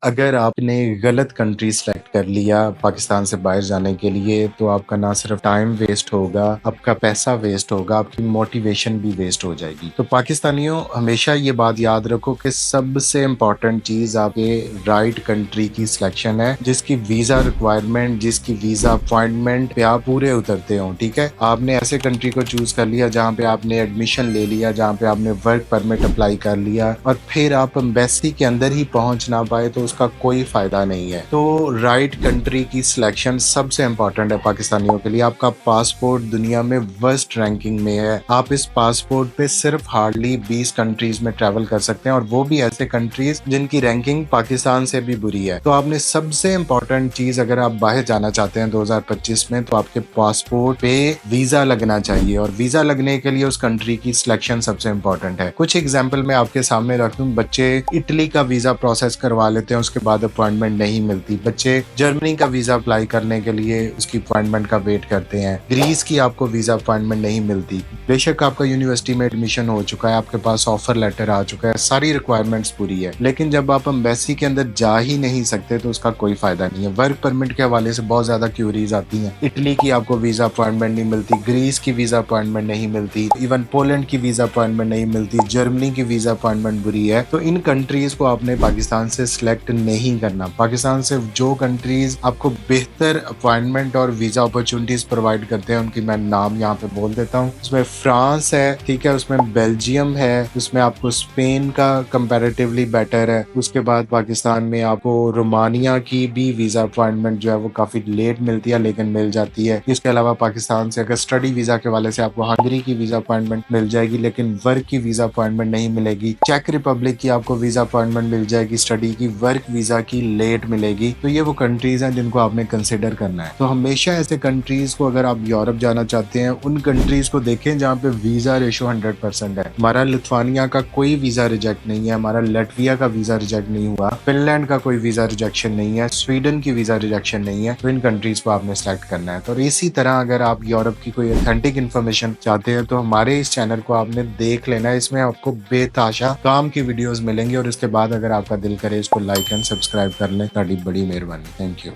अगर आपने गलत कंट्री सेलेक्ट कर लिया पाकिस्तान से बाहर जाने के लिए तो आपका ना सिर्फ टाइम वेस्ट होगा, आपका पैसा वेस्ट होगा, आपकी मोटिवेशन भी वेस्ट हो जाएगी। तो पाकिस्तानियों हमेशा ये बात याद रखो कि सबसे इम्पोर्टेंट चीज आपके राइट कंट्री की सिलेक्शन है, जिसकी वीजा रिक्वायरमेंट, जिसकी वीजा अपॉइंटमेंट पे आप पूरे उतरते हो। ठीक है, आपने ऐसे कंट्री को चूज कर लिया जहाँ पे आपने एडमिशन ले लिया, जहाँ पे आपने वर्क परमिट अप्लाई कर लिया और फिर आप एम्बेसी के अंदर ही पहुंच ना पाए तो उसका कोई फायदा नहीं है। तो राइट कंट्री की सिलेक्शन सबसे इंपॉर्टेंट है पाकिस्तानियों के लिए। आपका पासपोर्ट दुनिया में वर्स्ट रैंकिंग में है। आप इस पासपोर्ट पे सिर्फ हार्डली 20 कंट्रीज में ट्रैवल कर सकते हैं, और वो भी ऐसे कंट्रीज जिनकी रैंकिंग पाकिस्तान से भी बुरी है। तो आपने सबसे इंपॉर्टेंट चीज, अगर आप बाहर जाना चाहते हैं 2025 में, तो आपके पासपोर्ट पे वीजा लगना चाहिए, और वीजा लगने के लिए उस कंट्री की सिलेक्शन सबसे इंपॉर्टेंट है। कुछ एग्जाम्पल मैं आपके सामने रख दूं। बच्चे इटली का वीजा प्रोसेस करवा लेते हैं, उसके बाद अपॉइंटमेंट नहीं मिलती। बच्चे जर्मनी का वीजा अप्लाई करने के लिए उसकी अपॉइंटमेंट का वेट करते हैं। ग्रीस की आपको वीजा अपॉइंटमेंट नहीं मिलती। बेशक आपका यूनिवर्सिटी में एडमिशन हो चुका है, आपके पास ऑफर लेटर आ चुका है, सारी रिक्वायरमेंट्स पूरी है, लेकिन जब आप एम्बेसी के अंदर जा ही नहीं सकते तो उसका कोई फायदा नहीं है। वर्क परमिट के हवाले से बहुत ज्यादा क्यूरीज आती हैं। इटली की आपको वीजा अपॉइंटमेंट नहीं मिलती, ग्रीस की वीजा अपॉइंटमेंट नहीं मिलती, इवन पोलैंड की वीजा अपॉइंटमेंट नहीं मिलती, जर्मनी की वीजा अपॉइंटमेंट बुरी है। तो इन कंट्रीज को आपने पाकिस्तान से सिलेक्ट नहीं करना। पाकिस्तान से जो कंट्रीज आपको बेहतर अपॉइंटमेंट और वीजा अपॉर्चुनिटीज प्रोवाइड करते हैं उनकी मैं नाम यहाँ पे बोल देता हूँ। उसमें फ्रांस है, ठीक है, उसमें बेल्जियम है, उसमें आपको स्पेन का कंपैरेटिवली बेटर है। उसके बाद पाकिस्तान में आपको रोमानिया की भी वीजा अपॉइंटमेंट जो है वो काफी लेट मिलती है, लेकिन मिल जाती है। इसके अलावा पाकिस्तान से अगर स्टडी वीजा के वाले से आपको हंगरी की वीजा अपॉइंटमेंट मिल जाएगी, लेकिन वर्क की वीजा अपॉइंटमेंट नहीं मिलेगी। चेक रिपब्लिक की आपको वीजा अपॉइंटमेंट मिल जाएगी स्टडी की, वर्क वीजा की लेट मिलेगी। तो ये वो कंट्रीज हैं जिनको आपने कंसिडर करना है। तो हमेशा ऐसे कंट्रीज को, अगर आप यूरोप जाना चाहते हैं, उन कंट्रीज को देखें जहाँ पे वीजा रेशो 100% है। हमारा लिथुआनिया का कोई वीजा रिजेक्ट नहीं है, हमारा लटविया का वीजा रिजेक्ट नहीं हुआ, फिनलैंड का कोई वीजा रिजेक्शन नहीं है, स्वीडन की वीजा रिजेक्शन नहीं है। तो इन कंट्रीज को आपने सेलेक्ट करना है। तो इसी तरह अगर आप यूरोप की कोई ऑथेंटिक इन्फॉर्मेशन चाहते हैं तो हमारे इस चैनल को आपने देख लेना है। इसमें आपको बेताशा काम की वीडियोस मिलेंगी, और इसके बाद अगर आपका दिल करे इसको लाइक एंड सब्सक्राइब कर लें, बड़ी मेहरबानी। Thank you.